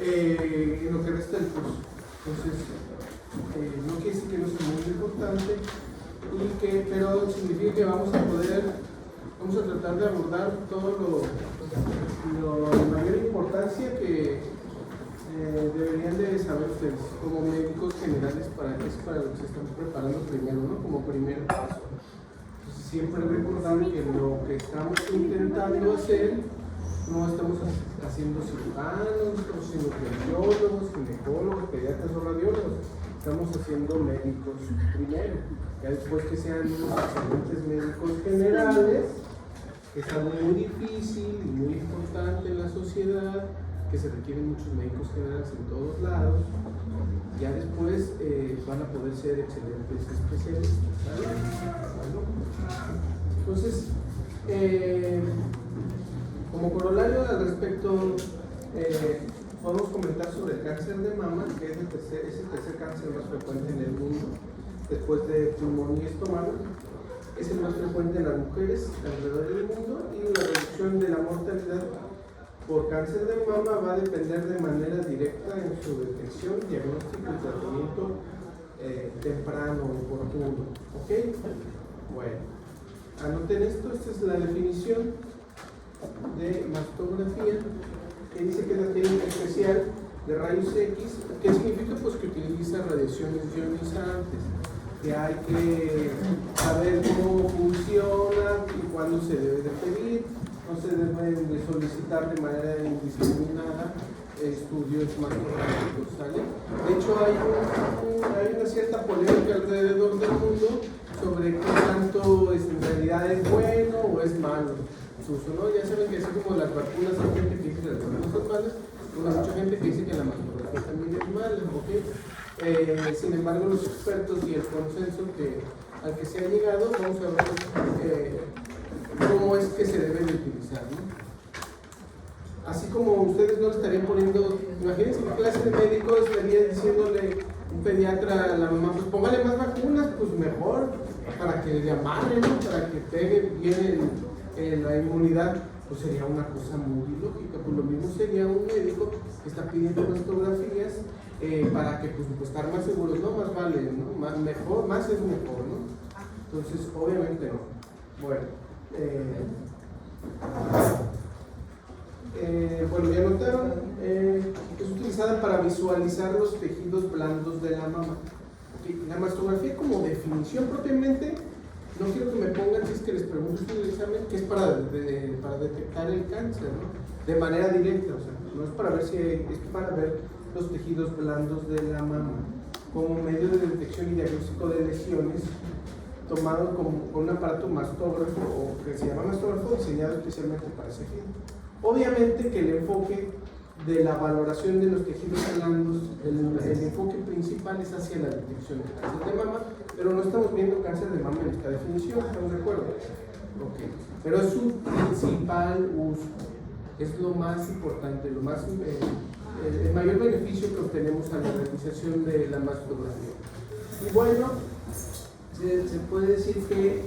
en lo que resta del curso. Entonces, no quiere decir que no sea muy importante, pero significa que vamos a tratar de abordar todo lo de mayor importancia que deberían de saber ustedes como médicos generales para lo que se están preparando primero, ¿no? Como primer paso. Entonces, siempre recordar que lo que estamos intentando hacer, no estamos haciendo cirujanos, estamos haciendo cardiólogos, ginecólogos, pediatras o radiólogos, estamos haciendo médicos primero, ya después que sean unos excelentes médicos generales, que es algo muy difícil y muy importante en la sociedad, que se requieren muchos médicos generales en todos lados. Ya después van a poder ser excelentes especialistas, ¿vale? Bueno, entonces, como corolario al respecto, podemos comentar sobre el cáncer de mama, que es el tercer cáncer más frecuente en el mundo, después de pulmón y estómago. Es el más frecuente en las mujeres alrededor del mundo, y la reducción de la mortalidad por cáncer de mama va a depender de manera directa en su detección, diagnóstico y tratamiento temprano, oportuno. ¿Ok? Bueno, anoten esto. Esta es la definición de mastografía, que dice que es la técnica especial de rayos X. ¿Qué significa? Pues que utiliza radiaciones ionizantes, que hay que saber cómo funciona y cuándo se debe de pedir. No se deben de solicitar de manera indiscriminada estudios mastográficos, ¿sale? De hecho, hay una cierta polémica alrededor del mundo sobre qué tanto en realidad es bueno o es malo su uso, ¿no? Ya saben que así como las vacunas, hay gente que dice que las vacunas son malas, hay mucha gente que dice que la mastografía también es mala, ¿ok? Sin embargo, los expertos y el consenso al que se ha llegado, vamos a ver cómo es que se debe de utilizar, ¿no? Así como ustedes no le estarían poniendo, imagínense qué clase de médico estaría diciéndole un pediatra a la mamá, pues póngale más vacunas, pues mejor, para que le amare, ¿no? Para que pegue bien la inmunidad. Pues sería una cosa muy lógica. Pues lo mismo sería un médico que está pidiendo mastografías para que pues estar más seguros, ¿no? Más vale, ¿no? Más es mejor, ¿no? Entonces, obviamente no. Bueno, ya notaron, es utilizada para visualizar los tejidos blandos de la mama. ¿Okay? La mastografía, como definición propiamente, no quiero que me pongan, si es que les pregunto en el examen, que es para detectar el cáncer, ¿no? De manera directa, o sea, no es para ver es para ver los tejidos blandos de la mama, como medio de detección y diagnóstico de lesiones, tomado con un aparato mastógrafo, o que se llama mastógrafo, diseñado especialmente para ese fin. Obviamente que el enfoque de la valoración de los tejidos blandos, el enfoque principal es hacia la detección de cáncer de mama, pero no estamos viendo cáncer de mama en esta definición, ¿estamos de acuerdo? Okay. Pero es su principal uso, es lo más importante, el mayor beneficio que obtenemos a la realización de la mastografía. Y bueno, se puede decir que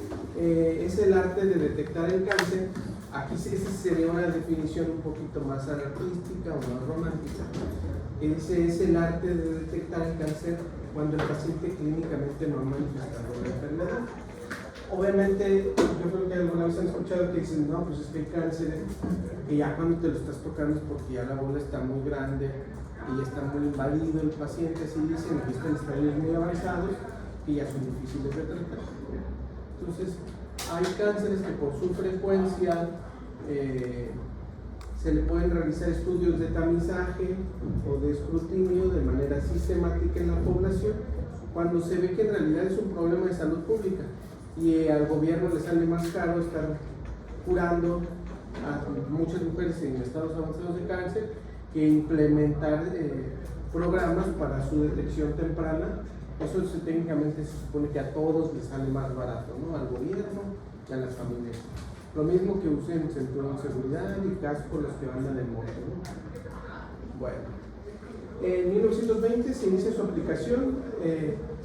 es el arte de detectar el cáncer. Aquí esa sería una definición un poquito más artística o más romántica. Es el arte de detectar el cáncer cuando el paciente clínicamente no ha manifestado la enfermedad. Obviamente, yo creo que alguna vez han escuchado que dicen, no, pues es que hay cánceres que ya cuando te lo estás tocando es porque ya la bola está muy grande y ya está muy invadido el paciente, así dicen, aquí están estadios muy avanzados y ya son difíciles de tratar. Entonces, hay cánceres que por su frecuencia se le pueden realizar estudios de tamizaje o de escrutinio de manera sistemática en la población cuando se ve que en realidad es un problema de salud pública y al gobierno le sale más caro estar curando a muchas mujeres en estados avanzados de cáncer que implementar programas para su detección temprana. Eso técnicamente se supone que a todos les sale más barato, ¿no? Al gobierno y a las familias. Lo mismo que usen cinturón de seguridad y casco los que andan en moto, ¿no? Bueno, en 1920 se inicia su aplicación,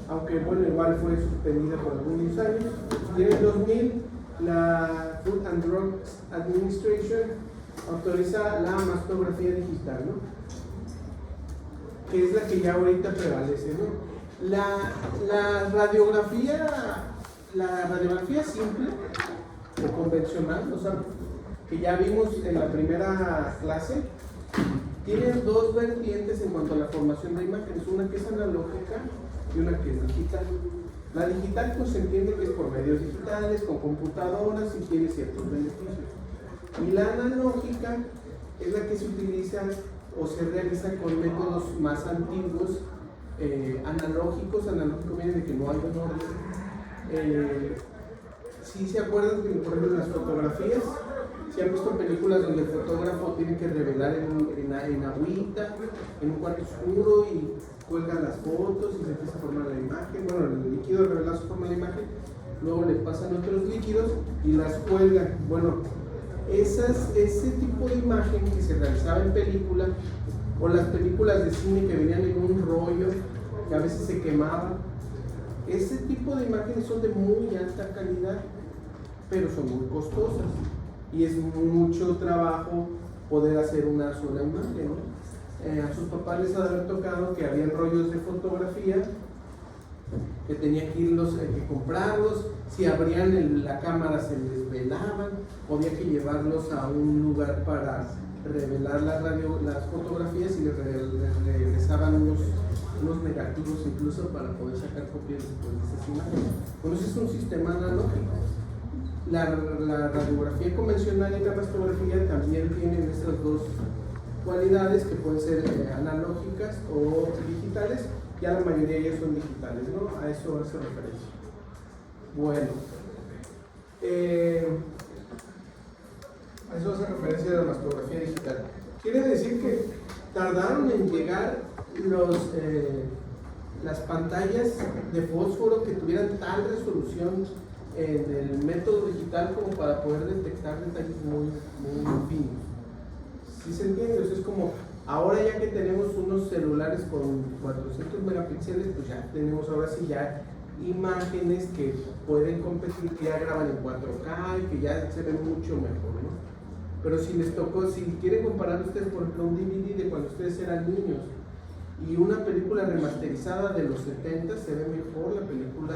aunque bueno, igual fue suspendida por algunos años, y en el 2000 la Food and Drug Administration autoriza la mastografía digital, ¿no? que es la que ya ahorita prevalece, ¿no? La radiografía simple o convencional, o sea, que ya vimos en la primera clase, tiene dos vertientes en cuanto a la formación de imágenes, una que es analógica y una que es digital. La digital pues se entiende que es por medios digitales, con computadoras y tiene ciertos beneficios. Y la analógica es la que se utiliza o se realiza con métodos más antiguos, analógico viene de que no hay un orden. Si se acuerdan, por ejemplo, en las fotografías, si han visto películas donde el fotógrafo tiene que revelar en agüita, en un cuarto oscuro y cuelga las fotos y se empieza a formar la imagen. Bueno, el líquido revelado se forma la imagen, luego le pasan otros líquidos y las cuelgan. Bueno, ese tipo de imagen que se realizaba en película, o las películas de cine que venían en un rollo, que a veces se quemaban, ese tipo de imágenes son de muy alta calidad, pero son muy costosas y es mucho trabajo poder hacer una sola imagen, ¿no? A sus papás les ha de haber tocado que había rollos de fotografía que tenían que comprarlos, si abrían la cámara se les velaban, o había que llevarlos a un lugar para revelar las fotografías y les regresaban unos negativos incluso para poder sacar copias después de esas imágenes. Bueno, ese es un sistema analógico. La radiografía convencional y la mastografía también tienen estas dos cualidades que pueden ser analógicas o digitales. Ya la mayoría ya son digitales, ¿no? A eso hace referencia. Bueno, a eso hace referencia de la mastografía digital. Quiere decir que tardaron en llegar las pantallas de fósforo que tuvieran tal resolución en el método digital como para poder detectar detalles muy finos. ¿Sí se entiende? O sea, es como ahora ya que tenemos unos celulares con 400 megapíxeles, pues ya tenemos ahora sí ya imágenes que pueden competir, que ya graban en 4K y que ya se ven mucho mejor, ¿no? Pero si les tocó, si quieren comparar ustedes, por ejemplo, un DVD de cuando ustedes eran niños y una película remasterizada de los 70, se ve mejor la película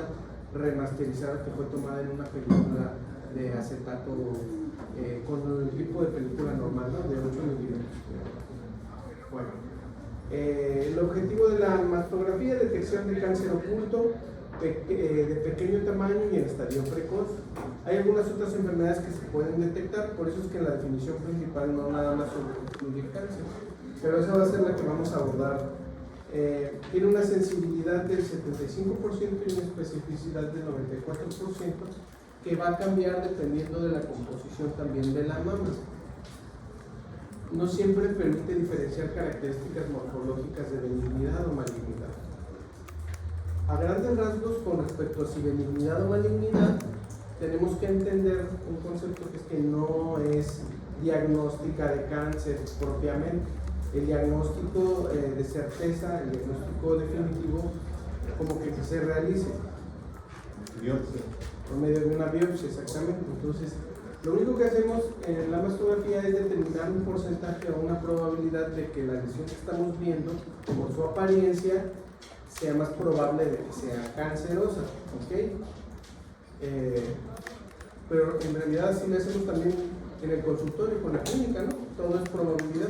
remasterizada que fue tomada en una película de acetato con el tipo de película normal, ¿no? De 8 milímetros. Bueno, el objetivo de la mastografía es detección de cáncer oculto de pequeño tamaño y en estadio precoz. Hay algunas otras enfermedades que se pueden detectar, por eso es que la definición principal no nada más incluye cáncer, pero esa va a ser la que vamos a abordar. Tiene una sensibilidad del 75% y una especificidad del 94%, que va a cambiar dependiendo de la composición también de la mama. No siempre permite diferenciar características morfológicas de benignidad o malignidad. A grandes rasgos, con respecto a si benignidad o malignidad, tenemos que entender un concepto que es que no es diagnóstica de cáncer propiamente. El diagnóstico de certeza, el diagnóstico definitivo, como que se realice biopsia, por medio de una biopsia, exactamente. Entonces, lo único que hacemos en la mastografía es determinar un porcentaje o una probabilidad de que la lesión que estamos viendo, por su apariencia, sea más probable de que sea cancerosa, ¿ok? Pero en realidad así lo hacemos también en el consultorio con la clínica, ¿no? Todo es probabilidad.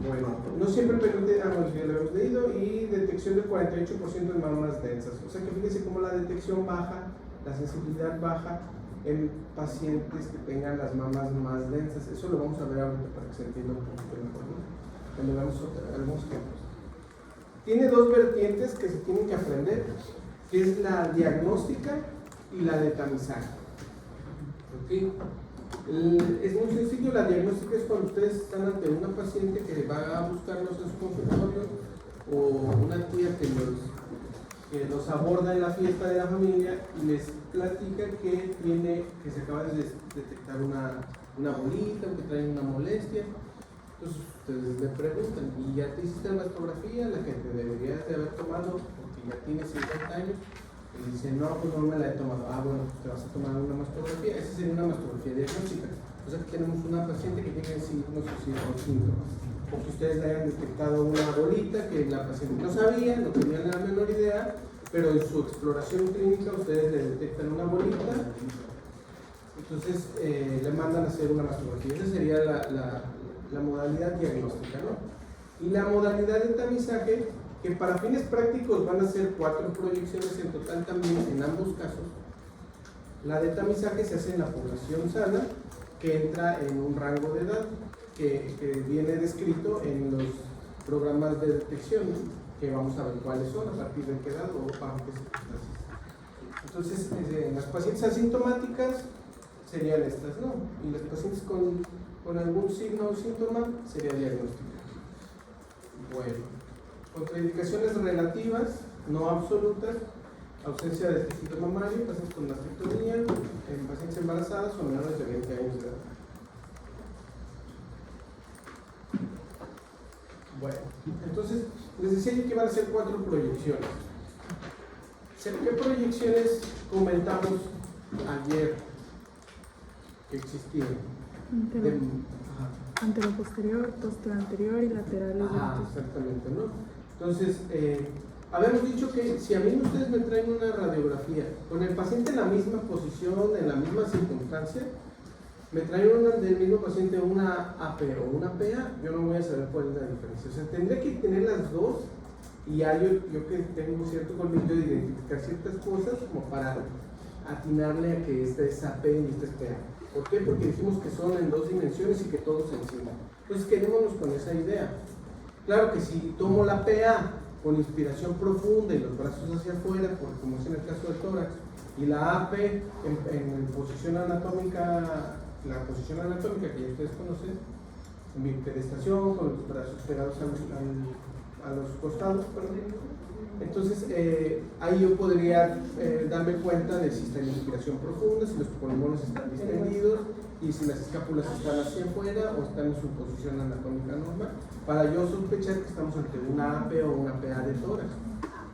Bueno, no siempre permite, ya lo hemos leído, y detección del 48% en mamas densas. O sea que fíjense cómo la detección baja, la sensibilidad baja en pacientes que tengan las mamas más densas. Eso lo vamos a ver ahorita para que se entienda un poquito mejor, ¿no? Cuando veamos algunos ejemplos. Tiene dos vertientes que se tienen que aprender, que es la diagnóstica y la de tamizaje. ¿Okay? Es muy sencillo. La diagnóstica es cuando ustedes están ante una paciente que va a buscarlos en su consultorio, o una tía que los aborda en la fiesta de la familia y les platica que se acaba de detectar una bolita o que trae una molestia. Entonces ustedes le preguntan, ¿y ya te hiciste la mastografía, la que te deberías de haber tomado porque ya tienes 50 años? Y dice, no, pues no me la he tomado. Ah, bueno, pues te vas a tomar una mastografía. Esa sería una mastografía diagnóstica. O sea que tenemos una paciente que tiene signos o síntomas. O o que ustedes hayan detectado una bolita que la paciente no sabía, no tenía la menor idea, pero en su exploración clínica ustedes le detectan una bolita, entonces le mandan a hacer una mastografía. Esa sería la modalidad diagnóstica, ¿no? Y la modalidad de tamizaje, que para fines prácticos van a ser 4 proyecciones en total también en ambos casos. La de tamizaje se hace en la población sana, que entra en un rango de edad que viene descrito en los programas de detección, ¿no? Que vamos a ver cuáles son, a partir de qué edad o bajo qué circunstancias. Entonces, en las pacientes asintomáticas serían estas, ¿no? Y las pacientes con algún signo o síntoma sería diagnóstica. Bueno, contraindicaciones relativas, no absolutas: ausencia de tejido mamario, pacientes con mastectomía, en pacientes embarazadas o menores de 20 años de edad. Bueno, entonces les decía yo que iban a ser 4 proyecciones. ¿Qué proyecciones comentamos ayer que existían? Antero-posterior, posterior-anterior y lateral. Exactamente, ¿no? Entonces, habíamos dicho que si a mí ustedes me traen una radiografía con el paciente en la misma posición, en la misma circunstancia, me traen del mismo paciente una AP o una PA, yo no voy a saber cuál es la diferencia. O sea, tendré que tener las dos, y ya yo que tengo cierto colmillo de identificar ciertas cosas como para atinarle a que esta es AP y esta es PA. ¿Por qué? Porque dijimos que son en 2 dimensiones y que todos encima. Entonces quedémonos con esa idea. Claro que si tomo la PA con inspiración profunda y los brazos hacia afuera, como es en el caso del tórax, y la AP en posición anatómica, la posición anatómica que ya ustedes conocen, en bipedestación, con los brazos pegados a los costados, perdón. Entonces, ahí yo podría darme cuenta de si está en inspiración profunda, si los pulmones están distendidos y si las escápulas están hacia afuera o están en su posición anatómica normal, para yo sospechar que estamos ante una AP o una PA de tórax,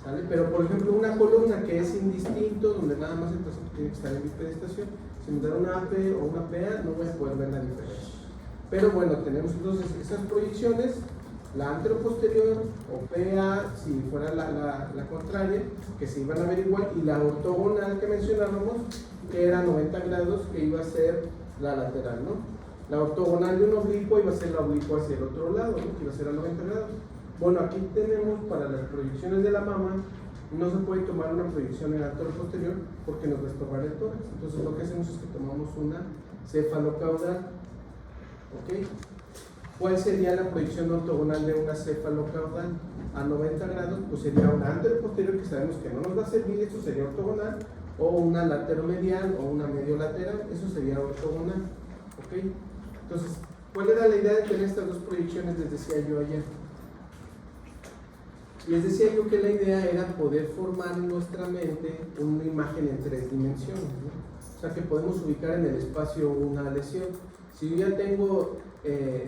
¿sale? Pero, por ejemplo, una columna que es indistinto, donde nada más el paciente tiene que estar en bipedestación, si me da una AP o una PA, no voy a poder ver la diferencia. Pero bueno, tenemos entonces esas proyecciones. La anteroposterior o PA, si fuera la contraria, que se iban a ver igual, y la ortogonal que mencionábamos, que era 90 grados, que iba a ser la lateral, ¿no? La ortogonal de un oblicuo iba a ser la oblicua hacia el otro lado, ¿no? Que iba a ser a 90 grados. Bueno, aquí tenemos para las proyecciones de la mama, no se puede tomar una proyección en anteroposterior porque nos va a estorbar el tórax. Entonces lo que hacemos es que tomamos una cefalocaudal, ¿ok? ¿Cuál sería la proyección ortogonal de una cefalocaudal a 90 grados? Pues sería una anteroposterior, que sabemos que no nos va a servir, eso sería ortogonal, o una lateromedial o una mediolateral, eso sería ortogonal, ¿ok? Entonces, ¿cuál era la idea de tener estas 2 proyecciones? Les decía yo ayer. Les decía yo que la idea era poder formar en nuestra mente una imagen en 3 dimensiones, ¿no? O sea, que podemos ubicar en el espacio una lesión. Si yo ya tengo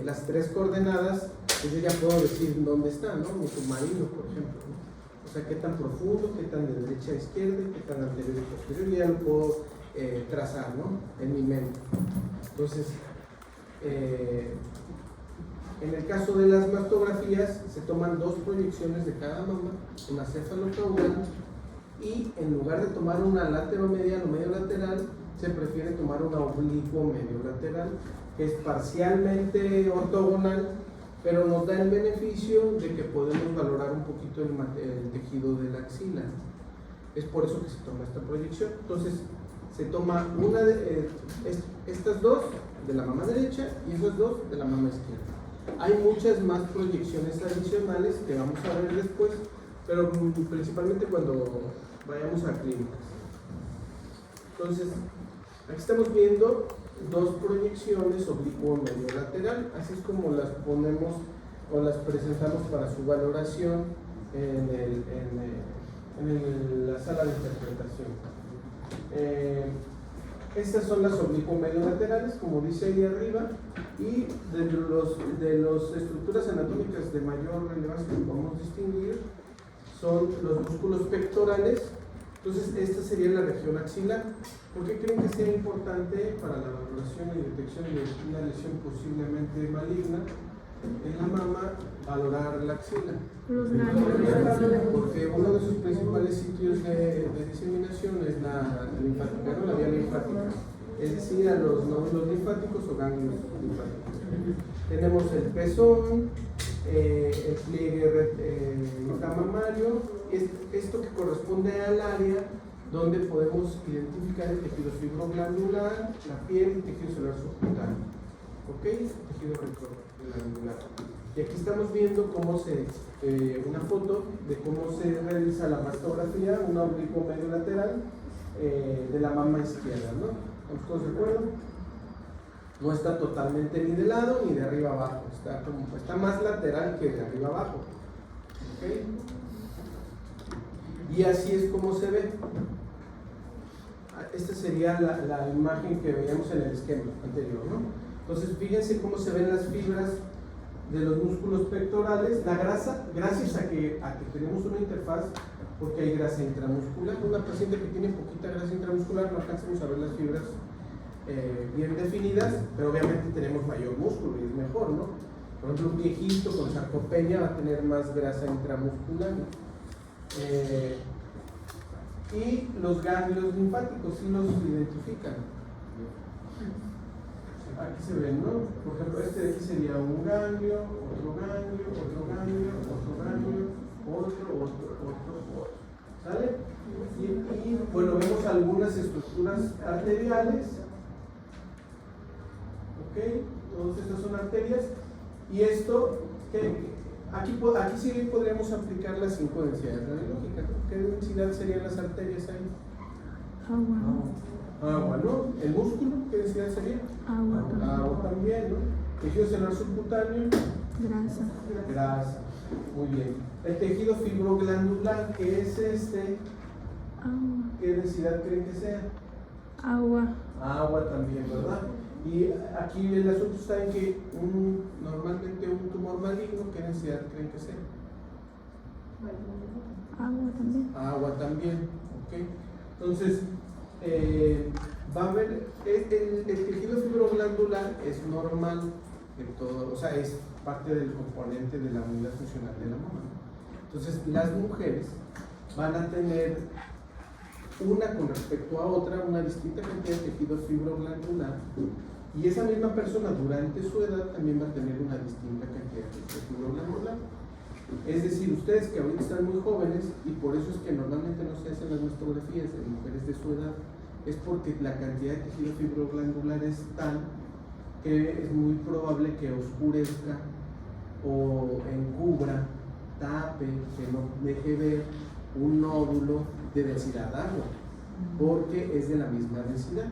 las 3 coordenadas, pues yo ya puedo decir dónde está, ¿no? Mi submarino, por ejemplo, ¿no? O sea, qué tan profundo, qué tan de derecha a izquierda, qué tan anterior y posterior, yo ya lo puedo trazar, ¿no? En mi mente. Entonces, en el caso de las mastografías, se toman 2 proyecciones de cada mama, una cefalocaudal, y en lugar de tomar una lateromedial o medio lateral, se prefiere tomar una oblicuo medio lateral, que es parcialmente ortogonal, pero nos da el beneficio de que podemos valorar un poquito el tejido de la axila. Es por eso que se toma esta proyección. Entonces, se toma una de estas 2 de la mama derecha y esas 2 de la mama izquierda. Hay muchas más proyecciones adicionales que vamos a ver después, pero principalmente cuando vayamos a clínicas. Entonces, aquí estamos viendo 2 proyecciones oblicuo medio lateral, así es como las ponemos o las presentamos para su valoración en la sala de interpretación. Estas son las oblicuo medio laterales, como dice ahí arriba, y de las estructuras anatómicas de mayor relevancia que podemos distinguir son los músculos pectorales. Entonces, esta sería la región axilar. ¿Por qué creen que sea importante para la valoración y detección de una lesión posiblemente maligna? en la mama, valorar la axila. Los ganglios de la axila. Porque uno de sus principales sitios de diseminación es la linfática, ¿no? La vía linfática. Es decir, a los nódulos linfáticos o ganglios linfáticos. Tenemos el pezón, el pliegue intramamario, esto que corresponde al área donde podemos identificar el tejido fibroglandular, la piel y tejido celular subcutáneo. ¿Ok? Tejido glandular. Y aquí estamos viendo cómo una foto de cómo se realiza la mastografía, un oblicuo medio lateral de la mama izquierda, ¿no? ¿Estamos todos de acuerdo? No está totalmente ni de lado ni de arriba abajo, está más lateral que de arriba abajo. ¿Ok? Y así es como se ve. Esta sería la imagen que veíamos en el esquema anterior, ¿no? Entonces, fíjense cómo se ven las fibras de los músculos pectorales. La grasa, gracias a que tenemos una interfaz, porque hay grasa intramuscular. Una paciente que tiene poquita grasa intramuscular no alcanzamos a ver las fibras bien definidas, pero obviamente tenemos mayor músculo y es mejor, ¿no? Por ejemplo, un viejito con sarcopenia va a tener más grasa intramuscular. Y los ganglios linfáticos sí los identifican. Aquí se ven, ¿no? Por ejemplo, este de aquí sería un ganglio, otro ganglio, otro ganglio, otro ganglio, otro. ¿Sale? Y bueno, vemos algunas estructuras arteriales. ¿Ok? Todas estas son arterias. Y esto, aquí sí podríamos aplicar las 5 densidades radiológicas. ¿Qué densidad serían las arterias ahí? Agua, ¿no? ¿El músculo? ¿Qué densidad sería? Agua también, ¿no? Tejido celular subcutáneo. Grasa. Muy bien. El tejido fibroglandular, ¿qué es este? Agua. ¿Qué densidad creen que sea? Agua. Agua también, ¿verdad? Y aquí el asunto está en que normalmente un tumor maligno, ¿qué densidad creen que sea? Agua también. Agua también, ¿ok? Entonces, va a haber, el tejido fibroglandular es normal de todo, o sea, es parte del componente de la unidad funcional de la mama. Entonces, las mujeres van a tener una con respecto a otra, una distinta cantidad de tejido fibroglandular, y esa misma persona durante su edad también va a tener una distinta cantidad de tejido fibroglandular. Es decir, ustedes que ahorita están muy jóvenes, y por eso es que normalmente no se hacen las mastografías de mujeres de su edad, es porque la cantidad de tejido fibroglandular es tal que es muy probable que oscurezca o encubra, tape, que no deje ver un nódulo de densidad agua, porque es de la misma densidad.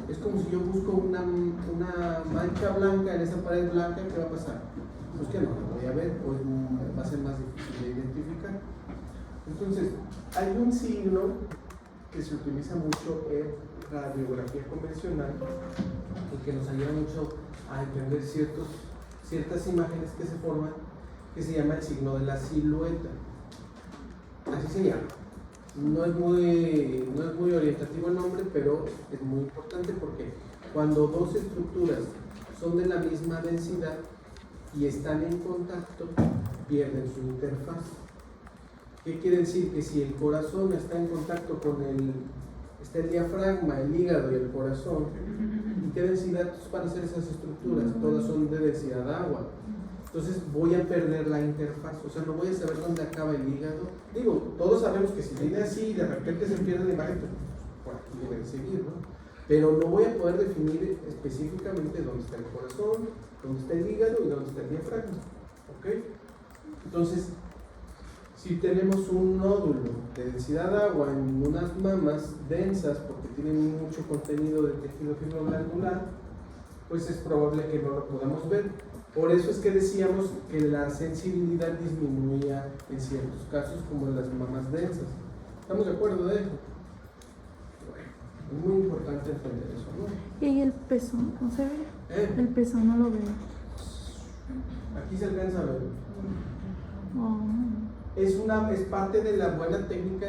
Es como si yo busco una mancha blanca en esa pared blanca, ¿qué va a pasar? Pues que no lo voy a ver, pues va a ser más difícil de identificar. Entonces, hay un signo que se utiliza mucho en radiografía convencional y que nos ayuda mucho a entender ciertas imágenes que se forman, que se llama el signo de la silueta. Así se llama. No es muy orientativo el nombre, pero es muy importante porque cuando dos estructuras son de la misma densidad y están en contacto, pierden su interfaz. ¿Qué quiere decir? Que si el corazón está en contacto con está el diafragma, el hígado y el corazón, ¿y qué densidad van a ser esas estructuras? Todas son de densidad agua. Entonces voy a perder la interfaz, o sea, no voy a saber dónde acaba el hígado. Digo, todos sabemos que si viene así y de repente se pierde la imagen, pues por aquí debe de seguir, ¿no? Pero no voy a poder definir específicamente dónde está el corazón, dónde está el hígado y dónde está el diafragma. ¿Ok? Entonces, si tenemos un nódulo de densidad agua en unas mamas densas, porque tienen mucho contenido de tejido fibroglandular, pues es probable que no lo podamos ver. Por eso es que decíamos que la sensibilidad disminuía en ciertos casos, como en las mamas densas. ¿Estamos de acuerdo de eso? Bueno, es muy importante entender eso, ¿no? ¿Y el pezón no se ve? El pezón no lo veo. Aquí se alcanza a ver. Oh. Es parte de la buena técnica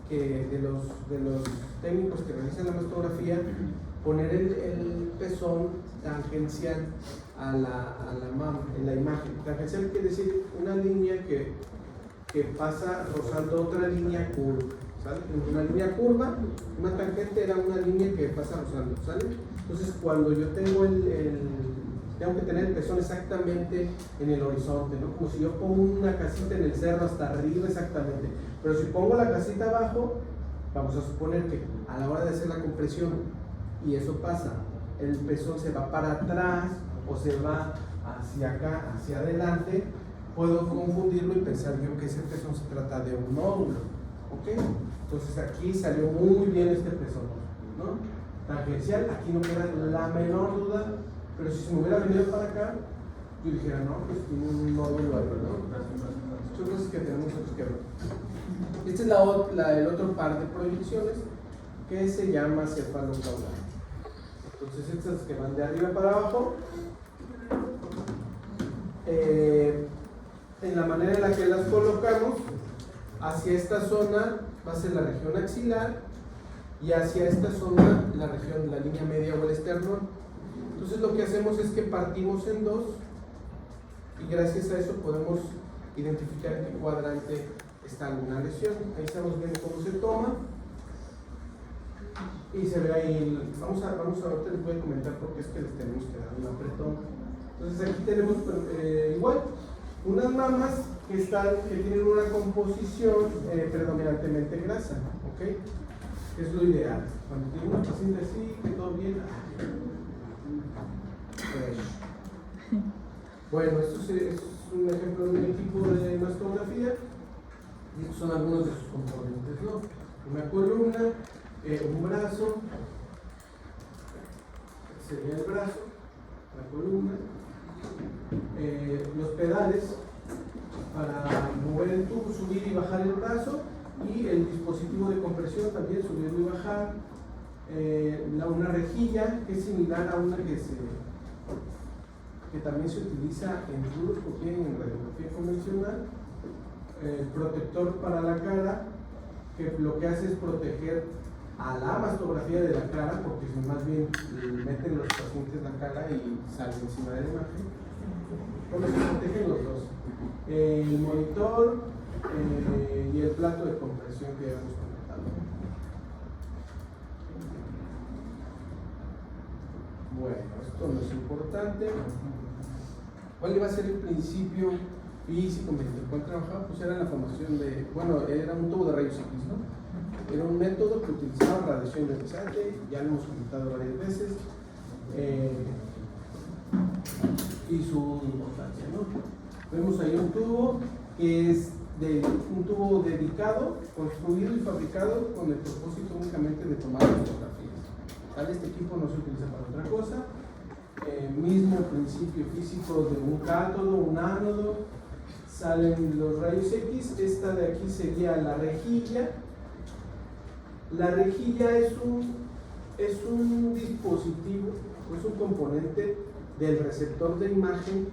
de los técnicos que realizan la mastografía, poner el pezón tangencial en la imagen. Tangencial quiere decir una línea que pasa rozando otra línea curva, ¿sale? Una línea curva, una tangente era una línea que pasa rozando, ¿sale? Entonces cuando yo tengo tengo que tener el pezón exactamente en el horizonte, ¿no? Como si yo pongo una casita en el cerro hasta arriba exactamente. Pero si pongo la casita abajo, vamos a suponer que a la hora de hacer la compresión, y eso pasa, el pezón se va para atrás o se va hacia acá, hacia adelante, puedo confundirlo y pensar yo que ese pezón se trata de un módulo, ¿ok? Entonces aquí salió muy bien este pezón, ¿no? Tangencial, aquí no queda la menor duda, pero si se me hubiera venido para acá, yo dijera, no, pues tiene un módulo ahí, ¿no? Son cosas que tenemos nosotros que ver. Este es el otro par de proyecciones que se llama cefalocaudal. Entonces estas que van de arriba para abajo, en la manera en la que las colocamos, hacia esta zona va a ser la región axilar y hacia esta zona la línea media o el esternón. Entonces lo que hacemos es que partimos en dos y gracias a eso podemos identificar en qué cuadrante está alguna lesión. Ahí estamos viendo cómo se toma y se ve ahí. Vamos a ahorita les voy a comentar porque es que les tenemos que dar un apretón. Entonces aquí tenemos igual unas mamas que tienen una composición predominantemente grasa, ¿ok? Es lo ideal. Cuando tiene una paciente así, que todo bien. Bueno, esto es un ejemplo de un equipo de mastografía y estos son algunos de sus componentes, ¿no? Una columna, un brazo, sería el brazo, la columna, los pedales para mover el tubo, subir y bajar el brazo, y el dispositivo de compresión también, subirlo y bajar, una rejilla que es similar a una que también se utiliza en fluoroscopía y en radiografía convencional, protector para la cara, que lo que hace es proteger a la mastografía de la cara, porque si más bien meten los pacientes la cara y salen encima de la imagen, porque se protegen los dos, el monitor y el plato de compresión que hemos comentado. Bueno, esto no es importante. ¿Cuál iba a ser el principio físico, médico? ¿Cuál trabajaba? Pues era la formación era un tubo de rayos X, ¿no? Era un método que utilizaba radiación ionizante, ya lo hemos comentado varias veces, y su importancia, ¿no? Vemos ahí un tubo que es un tubo dedicado, construido y fabricado con el propósito únicamente de tomar fotografías. ¿Vale? Este equipo no se utiliza para otra cosa. Mismo principio físico de un cátodo, un ánodo, salen los rayos X. Esta de aquí sería la rejilla. La rejilla es un dispositivo, es un componente del receptor de imagen,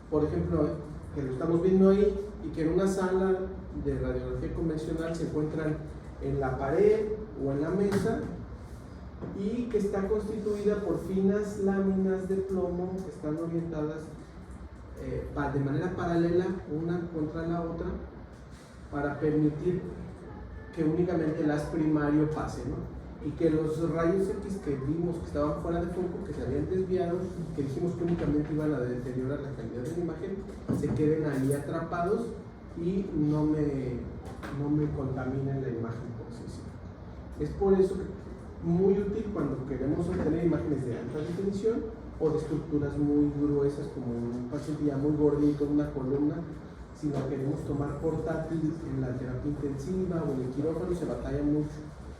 por ejemplo, que lo estamos viendo ahí, y que en una sala de radiografía convencional se encuentran en la pared o en la mesa, y que está constituida por finas láminas de plomo que están orientadas de manera paralela una contra la otra para permitir que únicamente el haz primario pase, ¿no? Y que los rayos X que vimos que estaban fuera de foco, que se habían desviado, que dijimos que únicamente iban a deteriorar la calidad de la imagen, se queden ahí atrapados y no me contaminen la imagen por sí. Es por eso que muy útil cuando queremos obtener imágenes de alta definición o de estructuras muy gruesas, como un paciente ya muy gordito, una columna. Si lo queremos tomar portátil en la terapia intensiva o en el quirófano, se batalla mucho.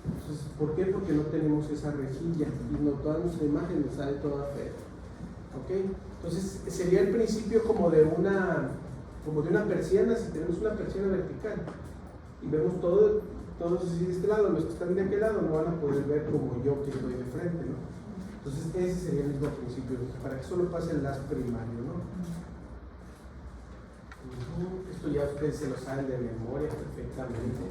Entonces, ¿por qué? Porque no tenemos esa rejilla y no toda nuestra imagen nos sale toda fea. ¿Ok? Entonces sería el principio como de una persiana. Si tenemos una persiana vertical y vemos todos así de este lado, los que están de aquel lado no van a poder ver como yo que estoy de frente, ¿no? Entonces ese sería el mismo principio, para que solo pase el haz primario, ¿no? Esto ya ustedes se lo saben de memoria perfectamente.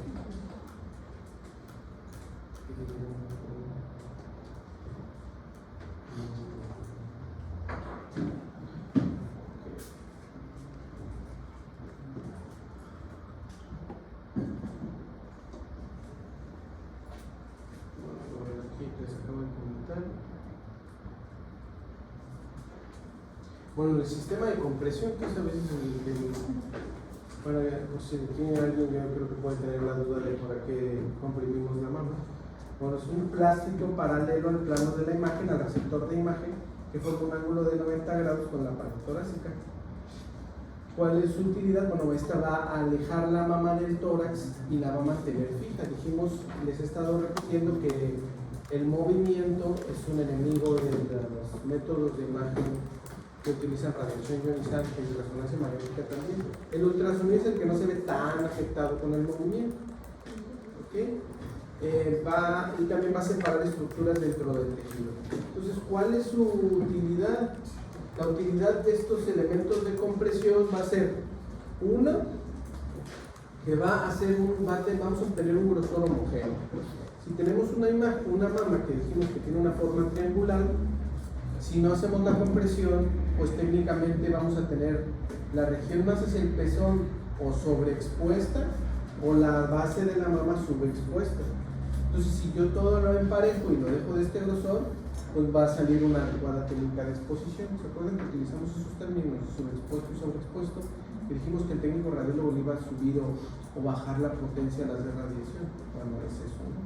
Bueno, el sistema de compresión, que es a veces para, pues, si tiene alguien, yo creo que puede tener la duda de para qué comprimimos la mama. Bueno, es un plástico paralelo al plano de la imagen, al receptor de imagen, que forma un ángulo de 90 grados con la pared torácica. ¿Cuál es su utilidad? Bueno, esta va a alejar la mama del tórax y la va a mantener fija. Dijimos, les he estado repitiendo que el movimiento es un enemigo de los métodos de imagen que utilizan radiación ionizante y resonancia magnética también. El ultrasonido es el que no se ve tan afectado con el movimiento. ¿Okay? Y también va a separar estructuras dentro del tejido. Entonces, ¿cuál es su utilidad? La utilidad de estos elementos de compresión va a ser una, que vamos a obtener un grosor homogéneo. Si tenemos una mama que dijimos que tiene una forma triangular, si no hacemos la compresión, pues técnicamente vamos a tener la región más hacia el pezón o sobreexpuesta o la base de la mama subexpuesta. Entonces, si yo todo lo emparejo y lo dejo de este grosor, pues va a salir una adecuada técnica de exposición. ¿Se acuerdan que utilizamos esos términos, subexpuesto y sobreexpuesto? Que dijimos que el técnico radiólogo le iba a subir o bajar la potencia a las de radiación. Bueno, es eso, ¿no?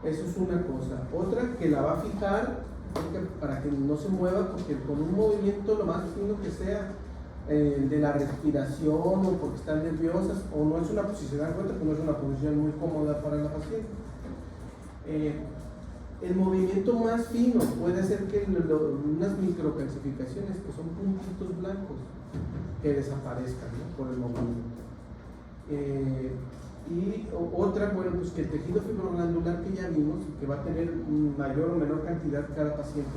Eso es una cosa. Otra, que la va a fijar para que no se mueva, porque con un movimiento lo más fino que sea, de la respiración o porque están nerviosas, o no es una posición, se dan cuenta que no es una posición muy cómoda para la paciente. El movimiento más fino puede hacer que unas microcalcificaciones, que son puntitos blancos, que desaparezcan, ¿no?, por el movimiento. Y otra, bueno, pues que el tejido fibroglandular que ya vimos, que va a tener mayor o menor cantidad cada paciente,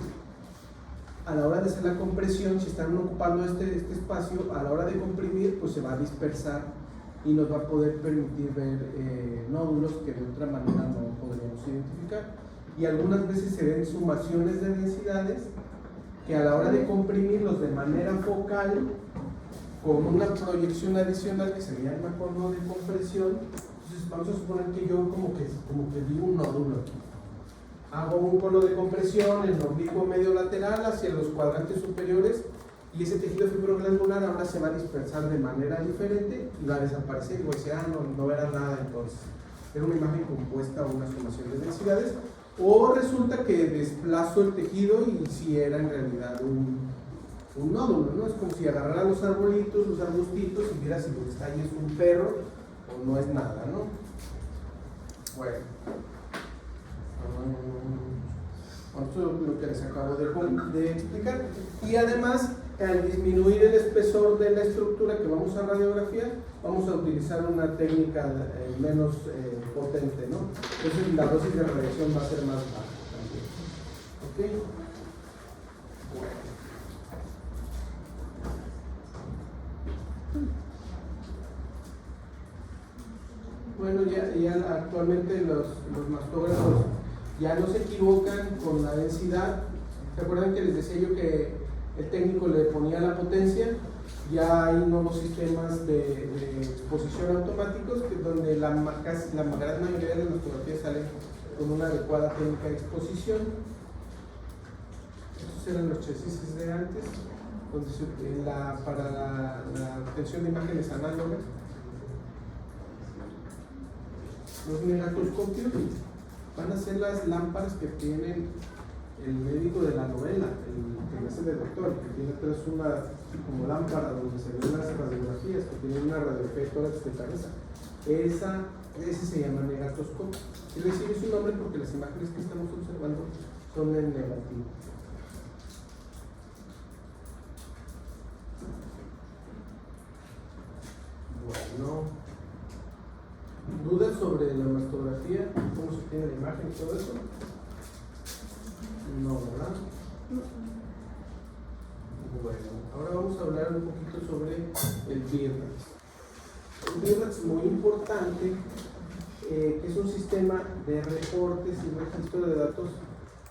a la hora de hacer la compresión, si están ocupando este espacio, a la hora de comprimir, pues se va a dispersar y nos va a poder permitir ver nódulos que de otra manera no podríamos identificar. Y algunas veces se ven sumaciones de densidades que a la hora de comprimirlos de manera focal, con una proyección adicional que se le llama cono de compresión, entonces vamos a suponer que yo como que vi un nódulo aquí. Hago un cono de compresión en el oblicuo medio lateral hacia los cuadrantes superiores y ese tejido fibroglandular ahora se va a dispersar de manera diferente y va a desaparecer. Y voy a decir, no era nada entonces. Era una imagen compuesta o una sumación de densidades. O resulta que desplazo el tejido y si era en realidad un nódulo, ¿no? Es como si agarrara los arbolitos, los arbustitos y viera si lo que está ahí es un perro o no es nada, ¿no? Bueno. Esto es lo que les acabo de explicar. Y además, al disminuir el espesor de la estructura que vamos a radiografiar, vamos a utilizar una técnica menos potente, ¿no? Entonces la dosis de radiación va a ser más baja también. ¿Ok? Bueno, ya actualmente los mastógrafos ya no se equivocan con la densidad. ¿Se acuerdan que les decía yo que el técnico le ponía la potencia? Ya hay nuevos sistemas de exposición automáticos donde la gran mayoría de las mastografías salen con una adecuada técnica de exposición. Estos eran los chasis de antes, donde para la obtención de imágenes análogas. Los negatoscopios van a ser las lámparas que tienen el médico de la novela, el que hace de doctor, que tiene atrás una como lámpara donde se ven las radiografías, que tiene una radiografía de tórax de cabeza. Ese se llama negatoscopio. Y recibe su nombre porque las imágenes que estamos observando son en negativo. Bueno, ¿dudas sobre la mastografía? ¿Cómo se obtiene la imagen y todo eso? No, ¿verdad? Bueno, ahora vamos a hablar un poquito sobre el BIRAX. El BIRAX es muy importante, que es un sistema de reportes y registro de datos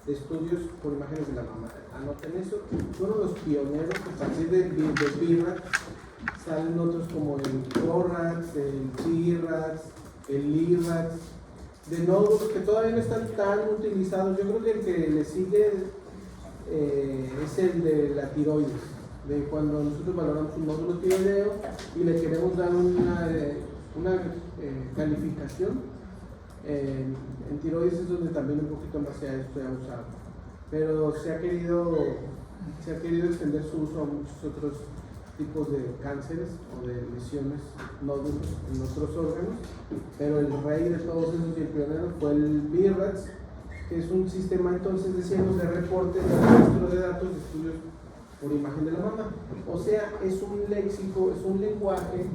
de estudios por imágenes de la mama. Anoten eso. Fueron los pioneros que a partir del BIRAX salen otros como el TORAX, el TIRAX, el LIRAX, de nódulos que todavía no están tan utilizados. Yo creo que el que le sigue es el de la tiroides. de cuando nosotros valoramos un nódulo tiroideo y le queremos dar una calificación. En tiroides es donde también un poquito más se ha usado, pero se ha querido extender su uso a muchos otros tipos de cánceres o de lesiones, nódulos en otros órganos, pero el rey de todos esos y el pionero fue el BIRADS, que es un sistema, entonces decíamos, de reporte de registro de datos de estudios por imagen de la mama. O sea, es un léxico, es un lenguaje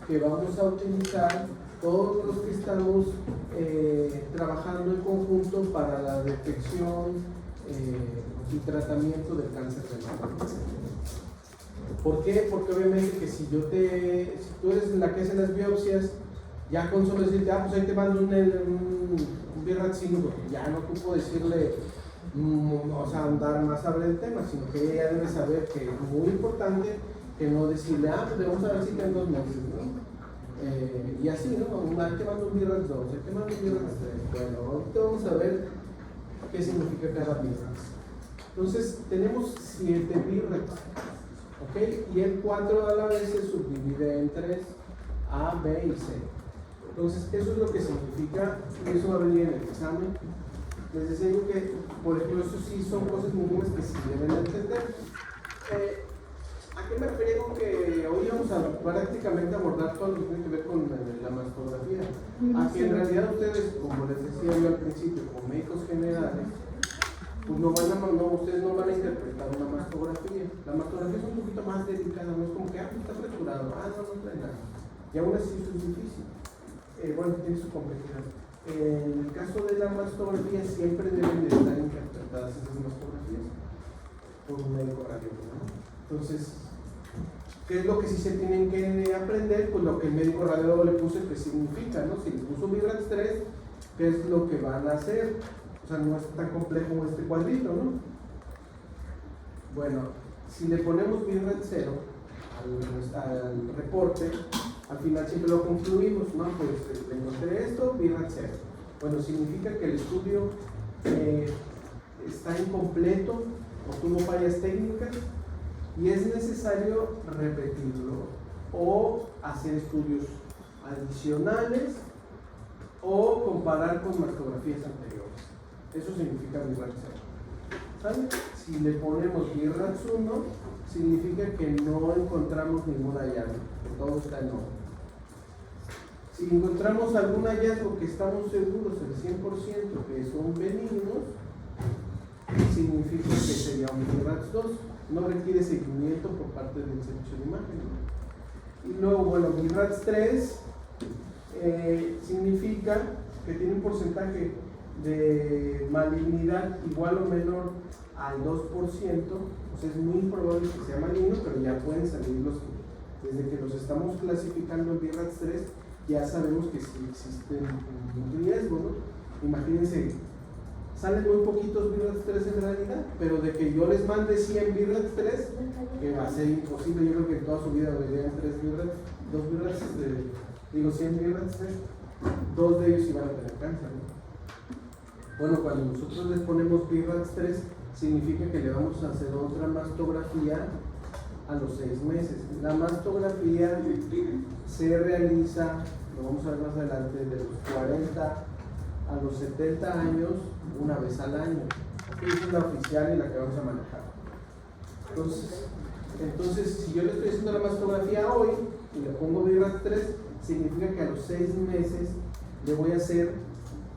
que vamos a utilizar todos los que estamos trabajando en conjunto para la detección y tratamiento del cáncer de mama. ¿Por qué? Porque obviamente que si tú eres la que hace las biopsias, ya con solo decirte, pues ahí te mando un BIRADS 5, ya no ocupo decirle, o sea, andar más sobre el tema, sino que ella debe saber que es muy importante que no decirle, pues vamos a ver si en 2 meses, ¿no? Y así, ¿no? Ahí te mando un BIRADS 2, ahí te mando un BIRADS 3. Bueno, ahorita vamos a ver qué significa cada BIRADS. Entonces, tenemos 7 BIRADS. ¿Okay? Y el 4 a la vez se subdivide en 3, A, B y C. Entonces, eso es lo que significa, y eso va a venir en el examen. Les decía que, por ejemplo, eso sí son cosas mínimas que sí deben entender. ¿A qué me refiero con que hoy vamos a prácticamente abordar todo lo que tiene que ver con la mastografía? A que en realidad ustedes, como les decía yo al principio, como médicos generales, pues ustedes no van a interpretar una mastografía. La mastografía es un poquito más delicada, no es como que está fracturado, no trae nada. Y aún así eso es difícil. Bueno, tiene su complejidad. En el caso de la mastografía, siempre deben de estar interpretadas esas mastografías por un médico radiólogo, ¿no? Entonces, ¿qué es lo que sí se tienen que aprender? Pues lo que el médico radiólogo le puso, que significa, ¿no? Si les puso BIRADS 3, ¿qué es lo que van a hacer? O sea, no es tan complejo como este cuadrito, ¿no? Bueno, si le ponemos BIRADS 0 al reporte, al final siempre lo concluimos, ¿no? Pues le encontré esto, BIRADS 0. Bueno, significa que el estudio está incompleto o tuvo fallas técnicas y es necesario repetirlo o hacer estudios adicionales o comparar con mastografías anteriores. Eso significa BIRADS 0. ¿Sale? Si le ponemos BIRADS 1, significa que no encontramos ningún hallazgo, que todo está en orden. Si encontramos algún hallazgo que estamos seguros del 100% que son benignos, significa que sería un BIRADS 2. No requiere seguimiento por parte del servicio de imagen, ¿no? Y luego, bueno, BIRADS 3 significa que tiene un porcentaje de malignidad igual o menor al 2%, o sea, es muy improbable que sea maligno, pero ya pueden salir desde que los estamos clasificando en BIRADS 3, ya sabemos que sí existe un riesgo, ¿no? Imagínense, salen muy poquitos BIRADS 3 en realidad, pero de que yo les mande 100 BIRADS 3, que va a ser imposible. Yo creo que en toda su vida verían 100 BIRADS 3, 2 de ellos iban a tener cáncer, ¿no? Bueno, cuando nosotros les ponemos BIRADS 3, significa que le vamos a hacer otra mastografía a los 6 meses. La mastografía se realiza, lo vamos a ver más adelante, de los 40 a los 70 años, una vez al año. Esa es la oficial y la que vamos a manejar. Entonces, si yo le estoy haciendo la mastografía hoy y le pongo BIRADS 3, significa que a los 6 meses le voy a hacer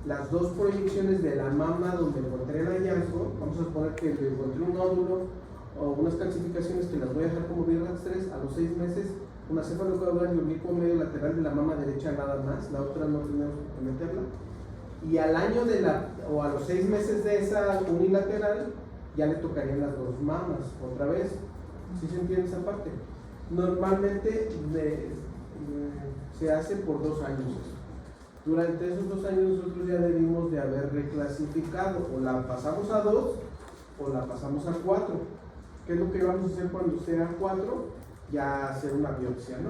las 2 proyecciones de la mama donde encontré el hallazgo. Vamos a suponer que le encontré un nódulo o unas calcificaciones que las voy a dejar como BIRADS 3. A los 6 meses, una cefalocaudal y oblicuo medio lateral de la mama derecha nada más, la otra no tenemos que meterla. Y al año o a los 6 meses de esa unilateral, ya le tocarían las 2 mamas otra vez. ¿Sí se entiende esa parte? Normalmente se hace por 2 años. Durante esos 2 años nosotros ya debimos de haber reclasificado, o la pasamos a 2 o la pasamos a 4. ¿Qué es lo que vamos a hacer cuando sea 4? Ya hacer una biopsia, ¿no?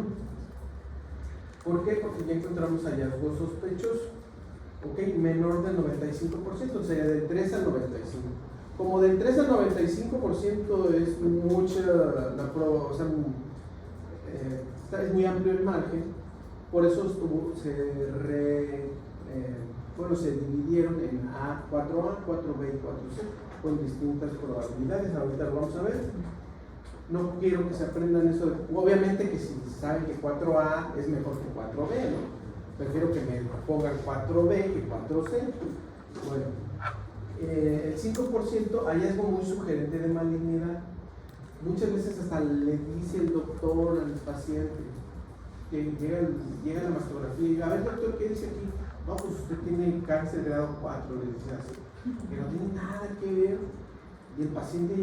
¿Por qué? Porque ya encontramos hallazgos sospechosos, ¿ok? Menor del 95%, o sea, de 3 al 95%. Como del 3 al 95% es mucha la prueba, o sea, es muy amplio el margen, por eso se dividieron en A, 4A, 4B y 4C, con distintas probabilidades. Ahorita lo vamos a ver. No quiero que se aprendan eso. Obviamente que si saben que 4A es mejor que 4B, ¿no? Prefiero que me pongan 4B que 4C. Bueno, el 5% hay algo muy sugerente de malignidad. Muchas veces hasta le dice el doctor al paciente que llega la mastografía y dice: a ver, doctor, ¿qué dice aquí? No, pues usted tiene cáncer de grado 4, le dice así, que no tiene nada que ver. Y el paciente,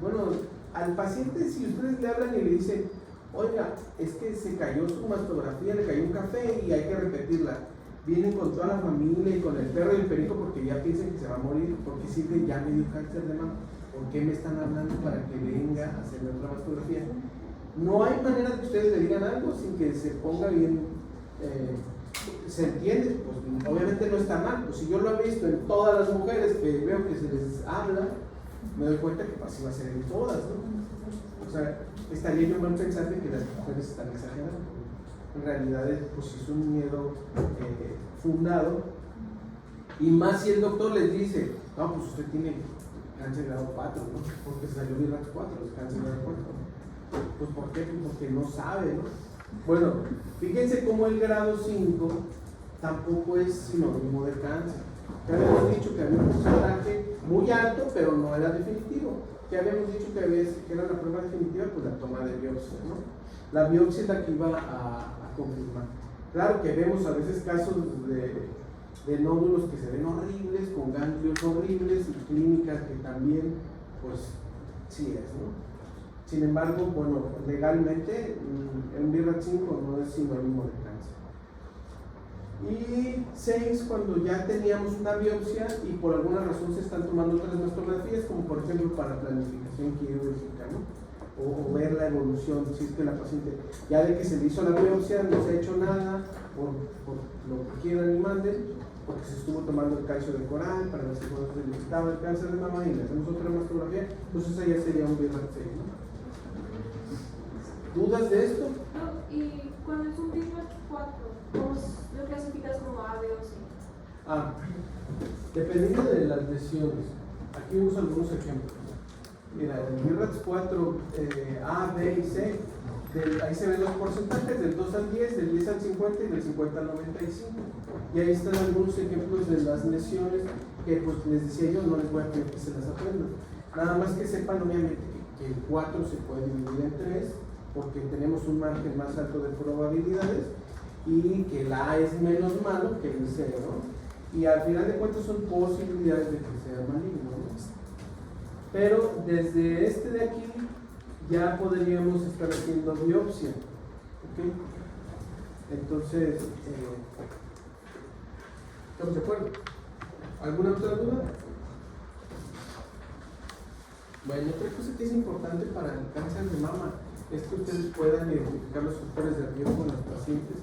bueno, al paciente, si ustedes le hablan y le dicen: oiga, es que se cayó su mastografía, le cayó un café y hay que repetirla, vienen con toda la familia y con el perro y el perico porque ya piensan que se va a morir, porque siempre ya me dio cáncer de mama, ¿por qué me están hablando para que venga a hacerle otra mastografía? No hay manera de que ustedes le digan algo sin que se ponga bien, se entiende, pues obviamente no está mal. Pues si yo lo he visto en todas las mujeres que veo que se les habla, me doy cuenta que así va a ser en todas, ¿no? O sea, estaría yo mal pensando que las mujeres están exagerando. En realidad, pues es un miedo fundado, y más si el doctor les dice: no, pues usted tiene cáncer grado 4, ¿no? Porque salió VIRATS 4, es cáncer grado 4. Pues ¿por qué? Porque no sabe, ¿no? Bueno, fíjense cómo el grado 5 tampoco es sinónimo de cáncer. Ya habíamos dicho que había un porcentaje muy alto, pero no era definitivo. Ya habíamos dicho que era la prueba definitiva, pues la toma de biopsia, ¿no? La biopsia es la que iba a confirmar. Claro que vemos a veces casos de nódulos que se ven horribles, con ganglios horribles y clínicas que también, pues, sí es, ¿no? Sin embargo, bueno, legalmente el VIRATS 5 no es sinónimo de cáncer. Y 6, cuando ya teníamos una biopsia y por alguna razón se están tomando otras mastografías, como por ejemplo para planificación quirúrgica, ¿no? O ver la evolución, si es que la paciente, ya de que se le hizo la biopsia, no se ha hecho nada, por lo que quieran y manden, porque se estuvo tomando el calcio de coral para ver si no se detectaba el cáncer de mama y le hacemos otra mastografía, pues esa ya sería un VIRATS 6, ¿no? ¿Dudas de esto? No, y cuando es un VIRATS 4, ¿cómo lo clasificas como A, B o C? Dependiendo de las lesiones. Aquí vemos algunos ejemplos. Mira, el VIRATS 4, A, B y C, ahí se ven los porcentajes del 2 al 10, del 10 al 50 y del 50 al 95. Y ahí están algunos ejemplos de las lesiones que, pues, les decía yo, no les voy a pedir que se las aprendan. Nada más que sepan, obviamente, que el 4 se puede dividir en 3, porque tenemos un margen más alto de probabilidades, y que el A es menos malo que el C, ¿no? Y al final de cuentas son posibilidades de que sea maligno, ¿no? Pero desde este de aquí ya podríamos estar haciendo biopsia, ¿ok? Entonces, ¿estamos de acuerdo? ¿Alguna otra duda? Bueno, otra cosa que es importante para el cáncer de mama es que ustedes puedan identificar los factores de riesgo en los pacientes,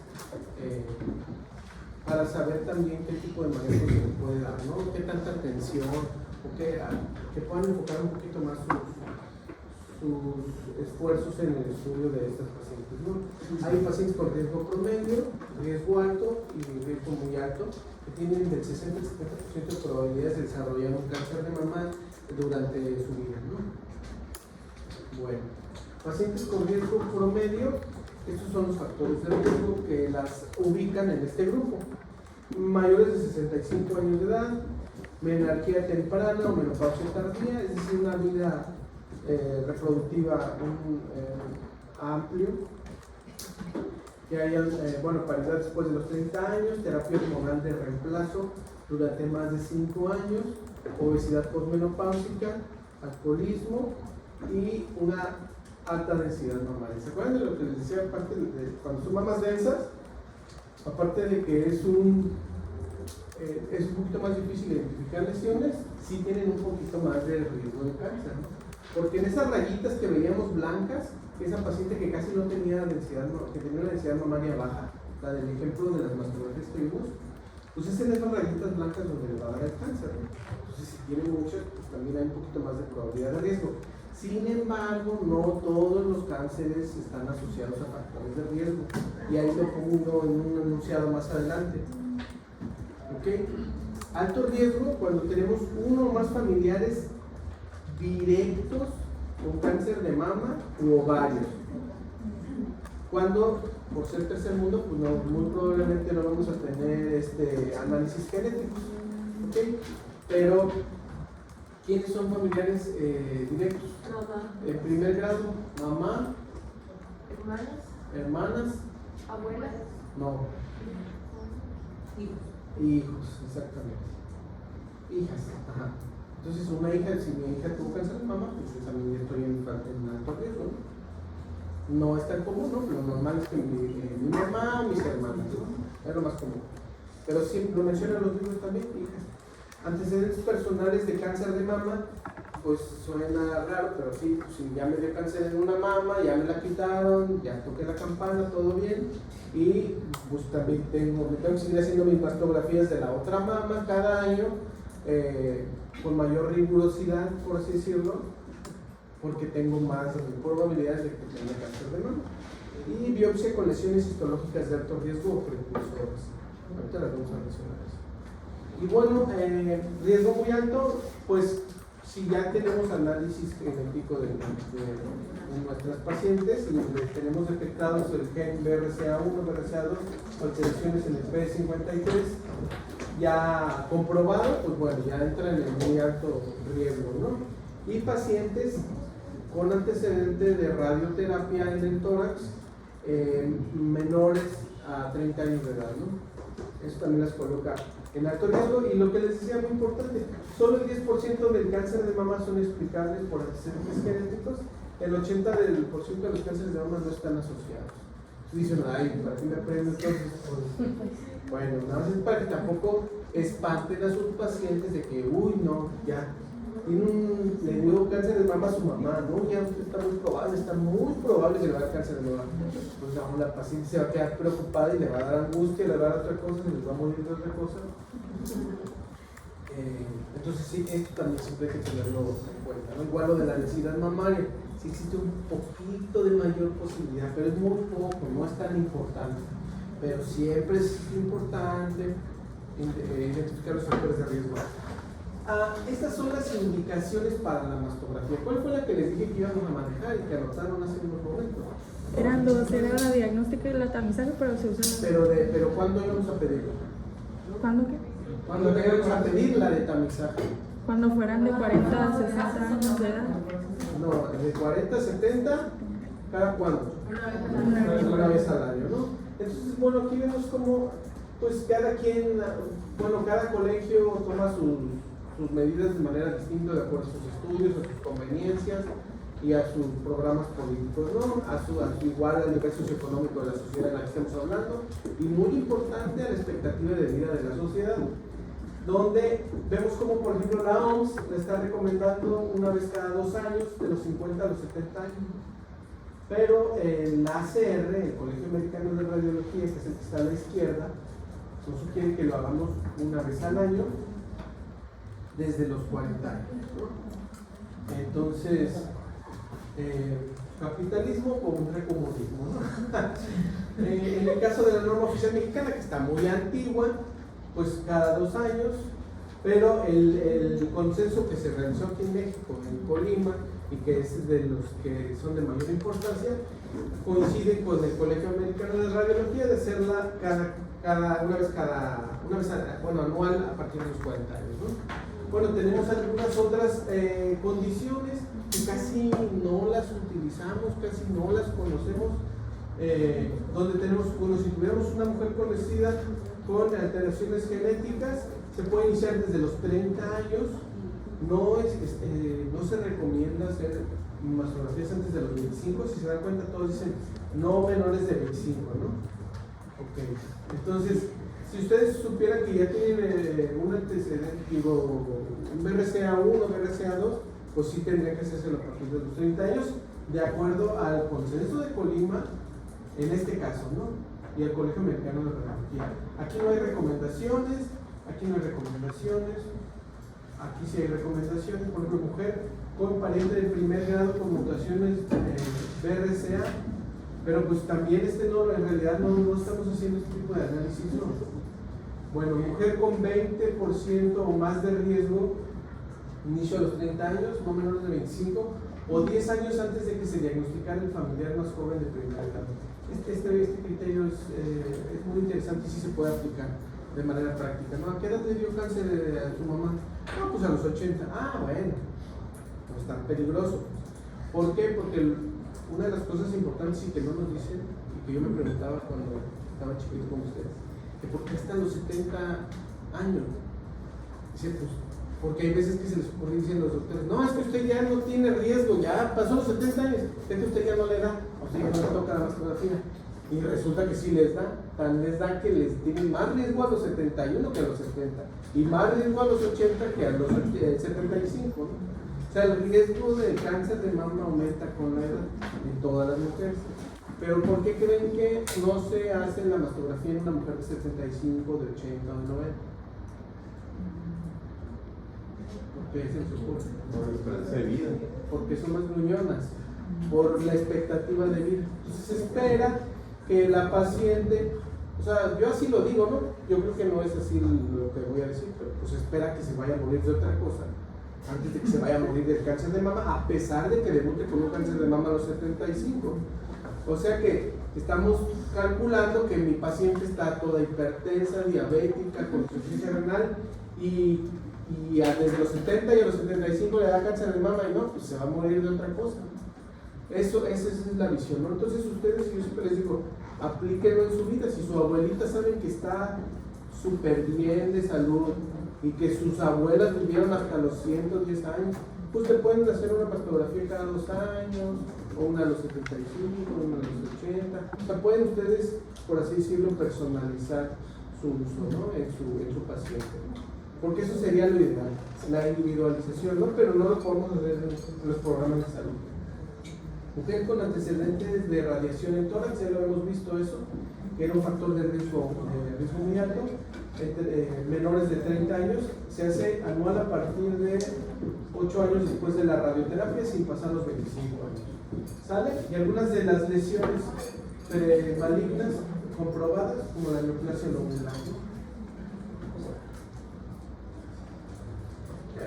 para saber también qué tipo de manejo se les puede dar, ¿no? Qué tanta atención, o que puedan enfocar un poquito más sus esfuerzos en el estudio de estas pacientes, ¿no? Hay pacientes con riesgo promedio, riesgo alto y riesgo muy alto, que tienen del 60 al 70% de probabilidades de desarrollar un cáncer de mama durante su vida, ¿no? Bueno, pacientes con riesgo promedio, estos son los factores de riesgo que las ubican en este grupo: mayores de 65 años de edad, menarquía temprana o menopausia tardía, es decir, una vida reproductiva amplio, que haya paridad después de los 30 años, terapia hormonal de reemplazo durante más de 5 años, obesidad postmenopáusica, alcoholismo y una alta densidad normal. ¿Se acuerdan de lo que les decía? Aparte de cuando son mamas densas, aparte de que es un poquito más difícil identificar lesiones, sí tienen un poquito más de riesgo de cáncer, ¿no? Porque en esas rayitas que veíamos blancas, esa paciente que casi no tenía densidad, que tenía una densidad mamaria baja, la del ejemplo de las mastografías que vimos, pues es en esas rayitas blancas donde le va a dar el cáncer, ¿no? Entonces, si tiene muchas, pues también hay un poquito más de probabilidad de riesgo. Sin embargo, no todos los cánceres están asociados a factores de riesgo. Y ahí lo pongo en un enunciado más adelante. ¿Ok? Alto riesgo cuando tenemos uno o más familiares directos con cáncer de mama u ovarios. Cuando, por ser tercer mundo, pues no, muy probablemente no vamos a tener análisis genéticos. ¿Ok? Pero, ¿quiénes son familiares directos? En primer grado, mamá, hermanas, abuelas, no, hijos, exactamente, hijas, ajá. Entonces una hija, si mi hija tuvo cáncer de mama, pues yo también estoy en alto riesgo, ¿no? No es tan común, ¿no? Lo normal es que mi mamá o mis hermanas, ¿no? Es lo más común. Pero sí, lo mencionan los libros también, hijas. Antecedentes personales de cáncer de mama, pues suena raro, pero sí, pues, si ya me dio cáncer en una mama, ya me la quitaron, ya toqué la campana, todo bien, y pues también me tengo que seguir haciendo mis mastografías de la otra mama cada año, con mayor rigurosidad, por así decirlo, porque tengo más probabilidades de que tenga cáncer de mama. Y biopsia con lesiones histológicas de alto riesgo o precursoras. Ahorita las vamos a mencionar eso. Y bueno, riesgo muy alto, pues si ya tenemos análisis genético de nuestras pacientes y tenemos detectados el gen BRCA1, BRCA2, alteraciones en el P53, ya comprobado, pues bueno, ya entra en el muy alto riesgo, ¿no? Y pacientes con antecedente de radioterapia en el tórax, menores a 30 años de edad, ¿no? Eso también las coloca en alto riesgo. Y lo que les decía muy importante, solo el 10% del cáncer de mama son explicables por antecedentes genéticos, el 80% de los cánceres de mama no están asociados. Dicen, ay, ¿para qué me aprendo entonces? Bueno, nada más es para que tampoco espanten a sus pacientes de que, uy, no, ya le dio cáncer de mama a su mamá, ¿no? Ya está muy probable que le va a dar cáncer de mama. Pues no, la paciente se va a quedar preocupada y le va a dar angustia, le va a dar otra cosa, les va a morir de otra cosa. Entonces sí, esto también siempre hay que tenerlo en cuenta, ¿no? Igual lo de la densidad mamaria, sí existe un poquito de mayor posibilidad, pero es muy poco, no es tan importante. Pero siempre es importante identificar los factores de riesgo. Estas son las indicaciones para la mastografía. ¿Cuál fue la que les dije que íbamos a manejar y que anotaron hace unos momentos? Eran dos, era la diagnóstica y la tamizaje, pero se usan las... Pero ¿cuándo íbamos a pedirlo? ¿Cuándo qué? ¿Cuándo íbamos a pedir la de tamizaje? Cuando fueran de 40 a 60 años de edad. No, de 40 a 70, ¿cada cuándo? Una vez al año, ¿no? Entonces, bueno, aquí vemos cómo, pues cada quien, bueno, cada colegio toma sus medidas de manera distinta de acuerdo a sus estudios, a sus conveniencias y a sus programas políticos, ¿no? A su igual al nivel socioeconómico de la sociedad en la que estamos hablando, y muy importante a la expectativa de vida de la sociedad, donde vemos como, por ejemplo, la OMS le está recomendando una vez cada 2 años, de los 50 a los 70 años. Pero el ACR, el Colegio Americano de Radiología, que es el que está a la izquierda, nos sugiere que lo hagamos una vez al año desde los 40 años, ¿no? Entonces, capitalismo contra comunismo, ¿no? En el caso de la norma oficial mexicana, que está muy antigua, pues cada 2 años, pero el consenso que se realizó aquí en México, en Colima, y que es de los que son de mayor importancia, coincide con el Colegio Americano de Radiología de hacerla anual a partir de los 40 años, ¿no? Bueno, tenemos algunas otras condiciones que casi no las utilizamos, casi no las conocemos, donde tenemos, bueno, si tuviéramos una mujer conocida con alteraciones genéticas, se puede iniciar desde los 30 años. No se recomienda hacer mastografías antes de los 25, si se dan cuenta todos dicen no menores de 25, ¿no? Ok, entonces, si ustedes supieran que ya tienen un antecedente, un BRCA1, BRCA2, pues sí tendrían que hacerse a partir de los 30 años, de acuerdo al consenso de Colima, en este caso, ¿no? y al Colegio Americano de Radiología. Aquí no hay recomendaciones, aquí sí hay recomendaciones. Por ejemplo, mujer con pariente de primer grado con mutaciones BRCA, pero pues también en realidad no estamos haciendo este tipo de análisis, ¿no? Bueno, mujer con 20% o más de riesgo, inicio a los 30 años, no menores de 25, o 10 años antes de que se diagnosticara el familiar más joven de primer grado. Este criterio es muy interesante y sí se puede aplicar de manera práctica, ¿no? ¿A qué edad le dio cáncer a tu mamá? No, pues a los 80. Ah, bueno, no es tan peligroso. ¿Por qué? Porque una de las cosas importantes y que no nos dicen, y que yo me preguntaba cuando estaba chiquito con ustedes, que por qué hasta los 70 años. Dice, pues, porque hay veces que se les ocurre, dicen los doctores, no, es que usted ya no tiene riesgo, ya pasó los 70 años, es que usted ya no le da, o sea, ya no le toca la mastografía. Y resulta que sí les da, tan les da que les tienen más riesgo a los 71 que a los 70, y más riesgo a los 80 que a los 75, ¿no? O sea, el riesgo del cáncer de mama aumenta con la edad en todas las mujeres. Pero ¿por qué creen que no se hace la mastografía en una mujer de 75, de 80 o de 90? Porque es en su curso. Por la esperanza de vida. Porque son más gruñonas, por la expectativa de vida. Entonces se espera que la paciente, o sea, yo así lo digo, ¿no? Yo creo que no es así lo que voy a decir, pero pues espera que se vaya a morir de otra cosa antes de que se vaya a morir del cáncer de mama, a pesar de que debute con un cáncer de mama a los 75. O sea que estamos calculando que mi paciente está toda hipertensa, diabética, con insuficiencia renal y desde los 70 y a los 75 le da cáncer de mama y no, pues se va a morir de otra cosa. Esa es la visión, ¿no? Entonces ustedes, yo siempre les digo, aplíquenlo en su vida. Si su abuelita saben que está súper bien de salud y que sus abuelas vivieron hasta los 110 años, pues te pueden hacer una mastografía cada 2 años, o una a los 75, una a los 80. O sea, pueden ustedes, por así decirlo, personalizar su uso, ¿no? en su paciente. Porque eso sería lo ideal, la individualización, ¿no? Pero no lo podemos hacer en los programas de salud. Mujer con antecedentes de radiación en tórax, ya lo hemos visto eso, que era un factor de riesgo muy alto, menores de 30 años, se hace anual a partir de 8 años después de la radioterapia sin pasar los 25 años. ¿Sale? Y algunas de las lesiones malignas comprobadas, como la neoplasia lobular.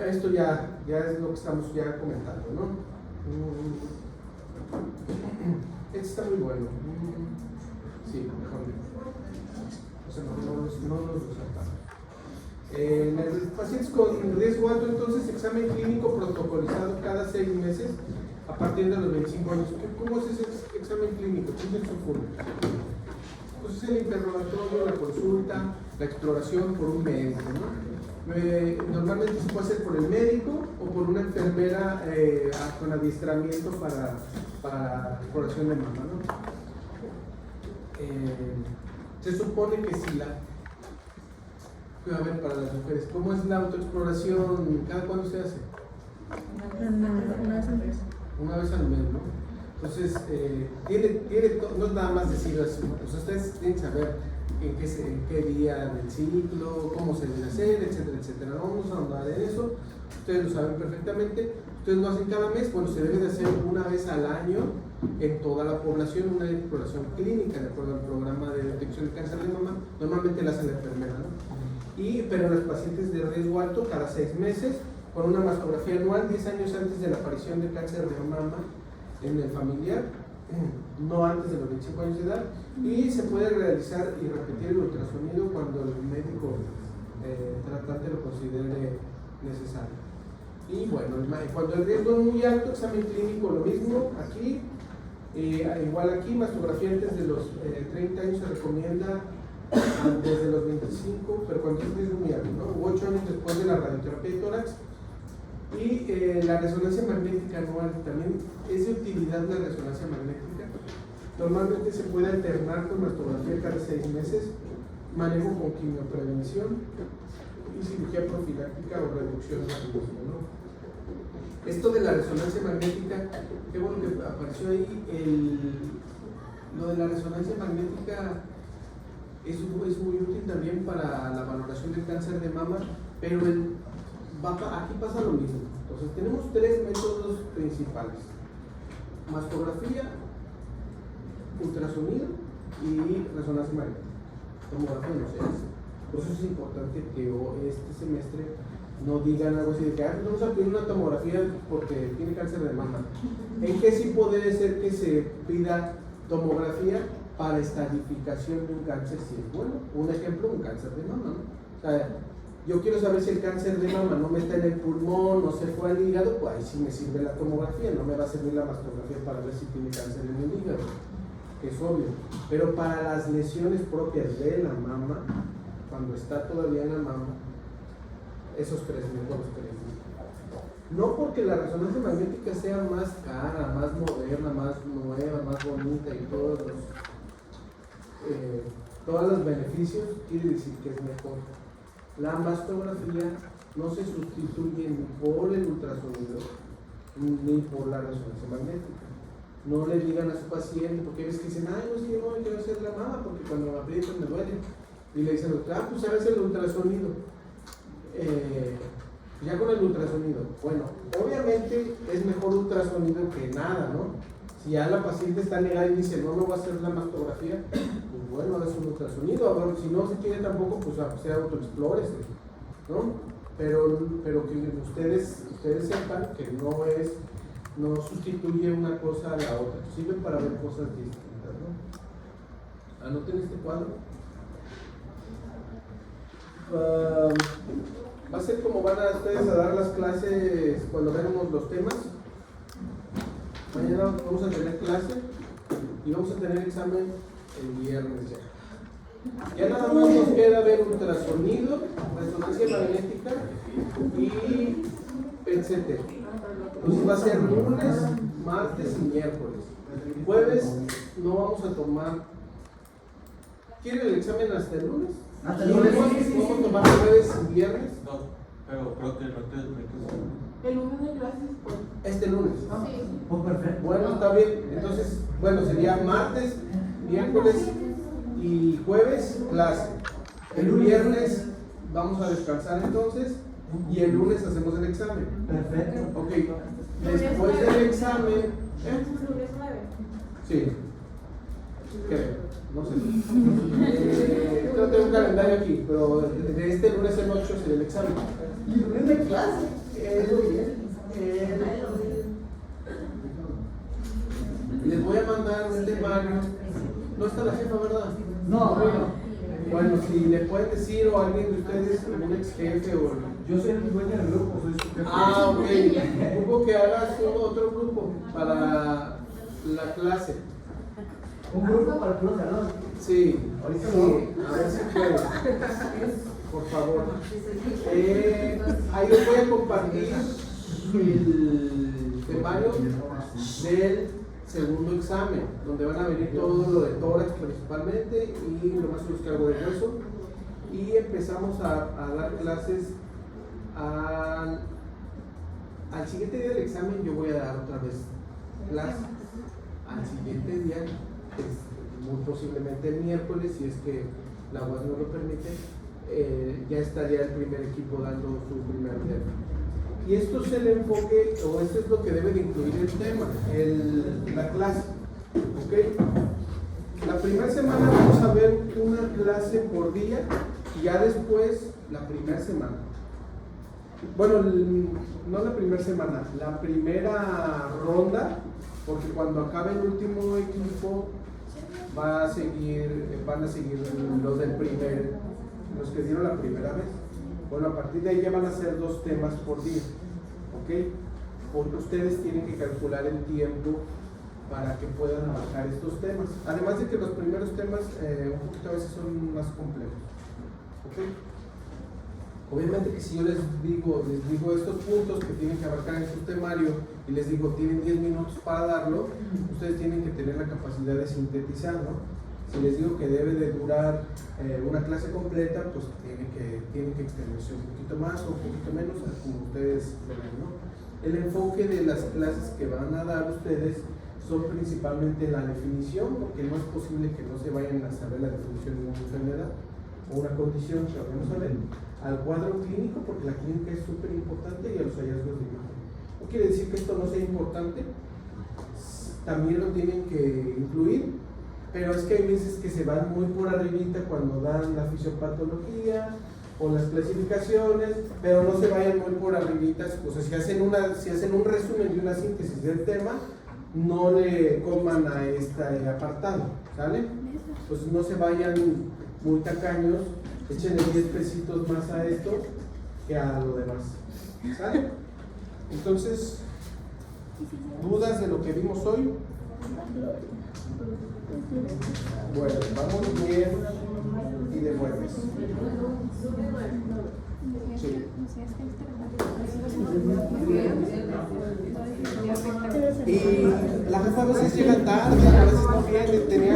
Esto ya es lo que estamos ya comentando, ¿no? Este está muy bueno. Sí, mejor. O sea, no nos resaltamos. En los pacientes con riesgo alto, entonces, examen clínico protocolizado cada 6 meses a partir de los 25 años. ¿Cómo es ese examen clínico? ¿Cómo se supone? Pues es el interrogatorio, la consulta, la exploración por un médico, ¿no? Normalmente se puede hacer por el médico o por una enfermera con adiestramiento para exploración de mama, ¿no? Se supone que si a ver, para las mujeres, ¿cómo es la autoexploración? ¿Cada cuándo se hace? Una vez al mes. Una vez al mes, ¿no? Entonces, no es nada más decir así, pues ustedes tienen que saber en qué día del ciclo, cómo se debe hacer, etcétera, etcétera. No vamos a ahondar en eso, ustedes lo saben perfectamente. Ustedes lo hacen cada mes, bueno, se debe de hacer una vez al año en toda la población una exploración clínica de acuerdo al programa de detección de cáncer de mama. Normalmente la hace la enfermera, ¿no? Pero en los pacientes de riesgo alto, cada 6 meses, con una mastografía anual, 10 años antes de la aparición de cáncer de mama en el familiar, no antes de los 25 años de edad, y se puede realizar y repetir el ultrasonido cuando el médico tratante lo considere necesario. Y bueno, cuando el riesgo es muy alto, examen clínico lo mismo, aquí, igual aquí, mastografía antes de los 30 años se recomienda desde los 25, pero cuando el riesgo es muy alto, ¿no? 8 años después de la radioterapia de tórax. Y la resonancia magnética anual, también es de utilidad la resonancia magnética. Normalmente se puede alternar con mastografía cada 6 meses, manejo con quimioprevención y cirugía profiláctica o reducción de riesgo, ¿no? Esto de la resonancia magnética, qué bueno que apareció ahí, lo de la resonancia magnética es muy útil también para la valoración del cáncer de mama, pero aquí pasa lo mismo. Entonces tenemos tres métodos principales: mastografía, ultrasonido y resonancia magnética. Tomografía no se hace. Por eso es importante que este semestre no digan algo así de que vamos a pedir una tomografía porque tiene cáncer de mama. ¿En qué sí puede ser que se pida tomografía para estadificación de un cáncer? Si es bueno, un ejemplo, un cáncer de mama, ¿no? O sea, yo quiero saber si el cáncer de mama no me está en el pulmón, no se fue al hígado, pues ahí sí me sirve la tomografía, no me va a servir la mastografía para ver si tiene cáncer en el hígado, que es obvio. Pero para las lesiones propias de la mama, cuando está todavía en la mama, esos tres métodos no porque la resonancia magnética sea más cara, más moderna, más nueva, más bonita y todos los beneficios, quiere decir que es mejor. La mastografía no se sustituye ni por el ultrasonido ni por la resonancia magnética. No le digan a su paciente, porque ves que dicen, ay, no, es que yo no me quiero hacer la mama porque cuando me aprietan me duele. Y le dicen, pues hagas el ultrasonido. Ya con el ultrasonido, bueno, obviamente es mejor ultrasonido que nada, ¿no? Si ya la paciente está negada y dice, no me voy a hacer la mastografía, pues bueno, hagas un ultrasonido. Ahora, si no se quiere tampoco, pues sea autoexplórese, ¿no? Pero que ustedes sepan que no sustituye una cosa a la otra, sirve para ver cosas distintas, ¿no? Anoten este cuadro. Va a ser como van a ustedes a dar las clases cuando veamos los temas. Mañana vamos a tener clase y vamos a tener examen el viernes ya. Ya nada más nos queda ver ultrasonido, resonancia magnética y PET-CT. Entonces va a ser lunes, martes y miércoles. Jueves no vamos a tomar. ¿Quieren el examen hasta el lunes? Hasta el lunes. ¿Podemos tomar jueves y viernes? No, pero creo que El lunes de clases, pues. Este lunes. Sí. Oh, perfecto. Bueno, está bien. Entonces, bueno, sería martes, miércoles y jueves clase. El viernes vamos a descansar entonces y el lunes hacemos el examen. Perfecto. Ok. Después del examen. Lunes 9. Sí. Creo. No sé. No tengo un calendario aquí, pero de este lunes el 8 sería el examen. ¿Y lunes de clase? Les voy a mandar un temario. No está la jefa, ¿verdad? No, Bueno, si le pueden decir o alguien de ustedes, un ex jefe o. yo soy el dueño del grupo, soy su jefe. Ah, ok. Ocupo que hagas otro grupo para la clase. Un grupo para puro salón. Sí, Ahorita sí, a ver si puedes. Por favor. Ahí les voy a compartir el temario del segundo examen, donde van a venir todo lo de tórax principalmente y lo más los cargos de hueso. Y empezamos a dar clases al siguiente día del examen. Yo voy a dar otra vez clases. Al siguiente día, muy posiblemente el miércoles, si es que la UAS no lo permite, ya estaría el primer equipo dando su primer tema. Y esto es el enfoque, o esto es lo que debe de incluir el tema, la clase. ¿Ok? La primera semana vamos a ver una clase por día y ya después la primera semana. Bueno, no la primera semana, la primera ronda, porque cuando acabe el último equipo van a seguir los del los que dieron la primera vez. Bueno, a partir de ahí ya van a ser 2 temas por día, ¿ok? Porque ustedes tienen que calcular el tiempo para que puedan abarcar estos temas. Además de que los primeros temas un poquito a veces son más complejos, ¿ok? Obviamente que si yo les digo estos puntos que tienen que abarcar en su temario y les digo tienen 10 minutos para darlo, ustedes tienen que tener la capacidad de sintetizar, ¿no? Si les digo que debe de durar una clase completa, pues tienen que extenderse un poquito más o un poquito menos, como ustedes ven, ¿no? El enfoque de las clases que van a dar ustedes son principalmente la definición, porque no es posible que no se vayan a saber la definición de una enfermedad o una condición que vamos a ver, al cuadro clínico, porque la clínica es súper importante, y a los hallazgos de imagen. No quiere decir que esto no sea importante, también lo tienen que incluir, pero es que hay veces que se van muy por arribita cuando dan la fisiopatología o las clasificaciones, pero no se vayan muy por arribitas. O sea, si hacen un resumen y una síntesis del tema, no le coman a este apartado, ¿sale? Pues no se vayan muy tacaños, échenle 10 pesitos más a esto que a lo demás, ¿sale? Entonces, ¿dudas de lo que vimos hoy? Bueno, vamos bien y de buenas. Sí. Y la jefa a veces llega tarde, a veces no viene, tenía